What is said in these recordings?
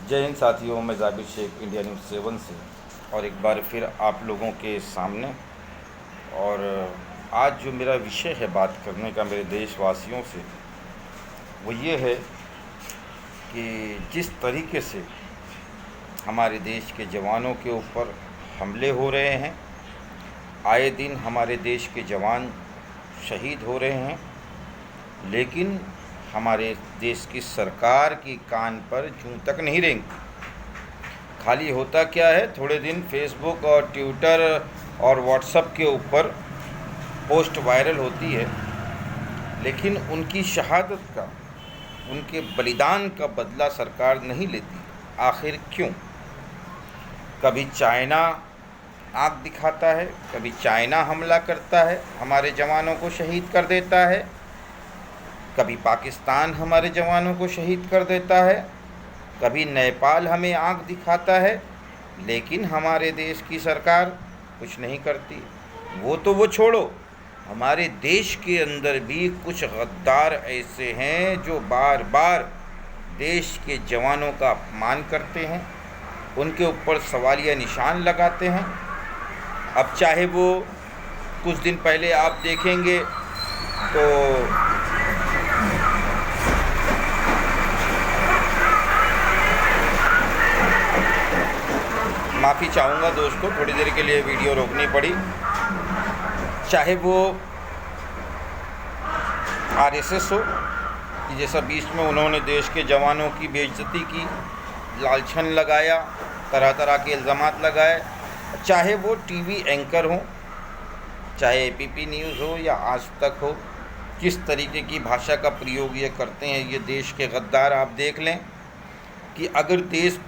जय हिंद साथियों, मैं जाबिर शेख इंडिया न्यूज़ 7 से और एक बार फिर आप लोगों के सामने। और आज जो मेरा विषय है बात करने का मेरे देशवासियों से, वो ये है कि जिस तरीके से हमारे देश के जवानों के ऊपर हमले हो रहे हैं, आए दिन हमारे देश के जवान शहीद हो रहे हैं, लेकिन हमारे देश की सरकार की कान पर जूं तक नहीं रेंगती। खाली होता क्या है, थोड़े दिन फेसबुक और ट्विटर और व्हाट्सएप के ऊपर पोस्ट वायरल होती है, लेकिन उनकी शहादत का, उनके बलिदान का बदला सरकार नहीं लेती। आखिर क्यों? कभी चाइना आँख दिखाता है, कभी चाइना हमला करता है, हमारे जवानों को शहीद कर देता है, कभी पाकिस्तान हमारे जवानों को शहीद कर देता है, कभी नेपाल हमें आँख दिखाता है, लेकिन हमारे देश की सरकार कुछ नहीं करती। वो छोड़ो, हमारे देश के अंदर भी कुछ गद्दार ऐसे हैं जो बार बार देश के जवानों का अपमान करते हैं, उनके ऊपर सवालिया निशान लगाते हैं। अब चाहे वो कुछ दिन पहले आप देखेंगे तो माफ़ी चाहूँगा दोस्तों, थोड़ी देर के लिए वीडियो रोकनी पड़ी। चाहे वो आरएसएस हो कि जैसा बीच में उन्होंने देश के जवानों की बेइज्जती की, लालछन लगाया, तरह तरह के इल्ज़ामात लगाए, चाहे वो टीवी एंकर हो, चाहे एपीपी न्यूज़ हो या आज तक हो, किस तरीके की भाषा का प्रयोग ये करते हैं ये देश के गद्दार। आप देख लें कि अगर देश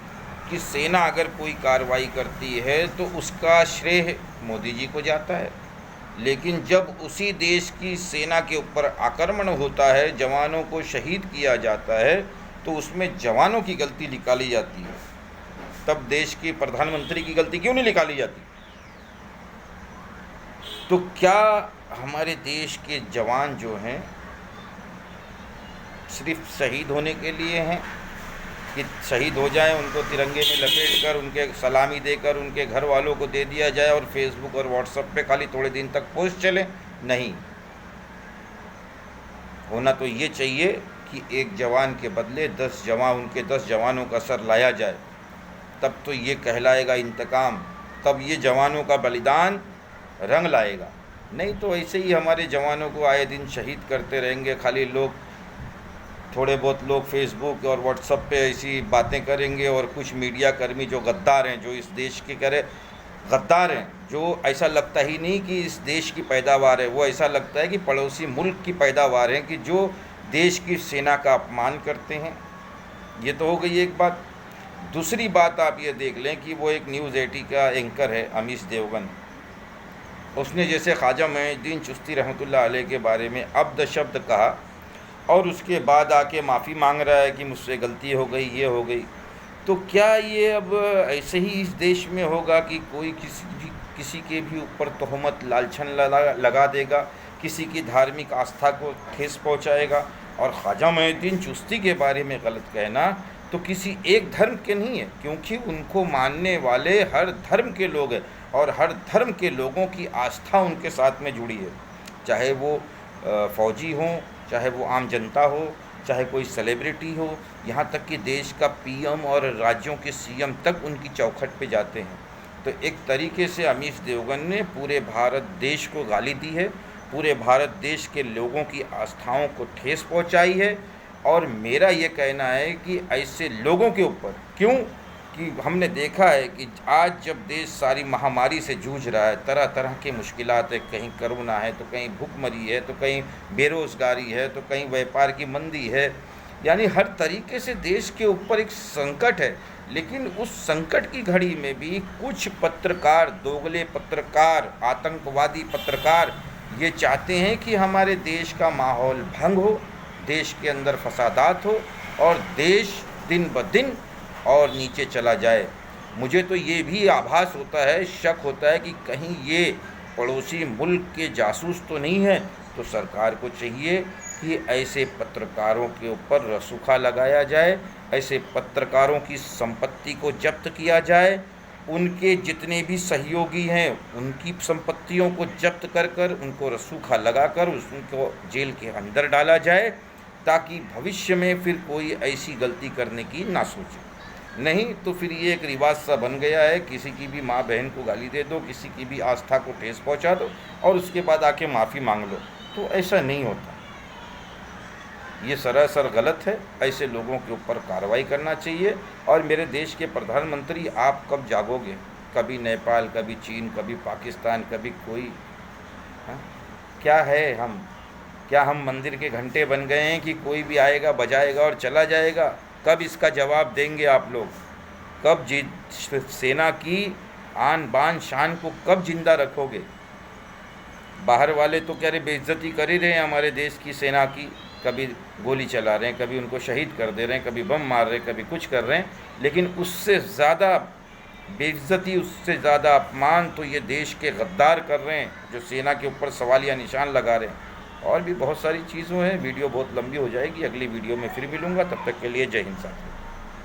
की सेना अगर कोई कार्रवाई करती है तो उसका श्रेय मोदी जी को जाता है, लेकिन जब उसी देश की सेना के ऊपर आक्रमण होता है, जवानों को शहीद किया जाता है, तो उसमें जवानों की गलती निकाली जाती है। तब देश के प्रधानमंत्री की गलती क्यों नहीं निकाली जाती? तो क्या हमारे देश के जवान जो हैं सिर्फ शहीद होने के लिए हैं कि शहीद हो जाएं, उनको तिरंगे में लपेट कर, उनके सलामी देकर उनके घर वालों को दे दिया जाए और फेसबुक और व्हाट्सएप पे खाली थोड़े दिन तक पोस्ट चले? नहीं, होना तो ये चाहिए कि एक जवान के बदले 10 जवान, उनके 10 जवानों का सर लाया जाए, तब तो ये कहलाएगा इंतकाम, तब ये जवानों का बलिदान रंग लाएगा। नहीं तो ऐसे ही हमारे जवानों को आए दिन शहीद करते रहेंगे। खाली लोग, थोड़े बहुत लोग फेसबुक और व्हाट्सएप पे ऐसी बातें करेंगे और कुछ मीडिया कर्मी जो गद्दार हैं, जो इस देश के गद्दार हैं, जो ऐसा लगता ही नहीं कि इस देश की पैदावार है, वो ऐसा लगता है कि पड़ोसी मुल्क की पैदावार है, कि जो देश की सेना का अपमान करते हैं। ये तो हो गई एक बात। दूसरी बात आप ये देख लें कि वो एक न्यूज़ 80 का एंकर है अमीश देवगन, उसने जैसे ख्वाजा मोइनुद्दीन चिश्ती रहमतुल्लाह अलैह के बारे में अब्द शब्द कहा और उसके बाद आके माफ़ी मांग रहा है कि मुझसे गलती हो गई, ये हो गई। तो क्या ये अब ऐसे ही इस देश में होगा कि कोई किसी के भी ऊपर तोहमत, लालछन लगा देगा, किसी की धार्मिक आस्था को ठेस पहुंचाएगा? और ख्वाजा मोइनुद्दीन चिश्ती के बारे में गलत कहना तो किसी एक धर्म के नहीं है, क्योंकि उनको मानने वाले हर धर्म के लोग हैं और हर धर्म के लोगों की आस्था उनके साथ में जुड़ी है। चाहे वो फ़ौजी हों, चाहे वो आम जनता हो, चाहे कोई सेलिब्रिटी हो, यहाँ तक कि देश का पीएम और राज्यों के सीएम तक उनकी चौखट पे जाते हैं। तो एक तरीके से अमीश देवगन ने पूरे भारत देश को गाली दी है, पूरे भारत देश के लोगों की आस्थाओं को ठेस पहुँचाई है। और मेरा ये कहना है कि ऐसे लोगों के ऊपर क्यों, कि हमने देखा है कि आज जब देश सारी महामारी से जूझ रहा है, तरह तरह की मुश्किलात है, कहीं कोरोना है तो कहीं भूखमरी है, तो कहीं बेरोज़गारी है, तो कहीं व्यापार की मंदी है, यानी हर तरीके से देश के ऊपर एक संकट है। लेकिन उस संकट की घड़ी में भी कुछ पत्रकार, दोगले पत्रकार, आतंकवादी पत्रकार ये चाहते हैं कि हमारे देश का माहौल भंग हो, देश के अंदर फसादात हो और देश दिन ब दिन और नीचे चला जाए। मुझे तो ये भी आभास होता है, शक होता है कि कहीं ये पड़ोसी मुल्क के जासूस तो नहीं है। तो सरकार को चाहिए कि कि ऐसे पत्रकारों के ऊपर रसूखा लगाया जाए, ऐसे पत्रकारों की संपत्ति को जब्त किया जाए, उनके जितने भी सहयोगी हैं उनकी संपत्तियों को जब्त कर कर उनको रसूखा लगाकर उनको जेल के अंदर डाला जाए, ताकि भविष्य में फिर कोई ऐसी गलती करने की ना सोचे। नहीं तो फिर ये एक रिवाज सा बन गया है, किसी की भी माँ बहन को गाली दे दो, किसी की भी आस्था को ठेस पहुंचा दो और उसके बाद आके माफ़ी मांग लो। तो ऐसा नहीं होता, ये सरासर गलत है। ऐसे लोगों के ऊपर कार्रवाई करना चाहिए। और मेरे देश के प्रधानमंत्री, आप कब जागोगे? कभी नेपाल, कभी चीन, कभी पाकिस्तान, कभी कोई। हाँ? क्या है हम? क्या हम मंदिर के घंटे बन गए हैं कि कोई भी आएगा बजाएगा और चला जाएगा? कब इसका जवाब देंगे आप लोग? कब सेना की आन बान शान को कब जिंदा रखोगे? बाहर वाले तो कह रहे बेइज्जती कर ही रहे हैं हमारे देश की सेना की, कभी गोली चला रहे हैं, कभी उनको शहीद कर दे रहे हैं, कभी बम मार रहे हैं, कभी कुछ कर रहे हैं। लेकिन उससे ज़्यादा बेइज्जती, उससे ज़्यादा अपमान तो ये देश के गद्दार कर रहे हैं, जो सेना के ऊपर सवालिया निशान लगा रहे हैं। और भी बहुत सारी चीज़ों हैं। वीडियो बहुत लंबी हो जाएगी, अगली वीडियो में फिर मिलूँगा। तब तक के लिए जय हिंद साथियों।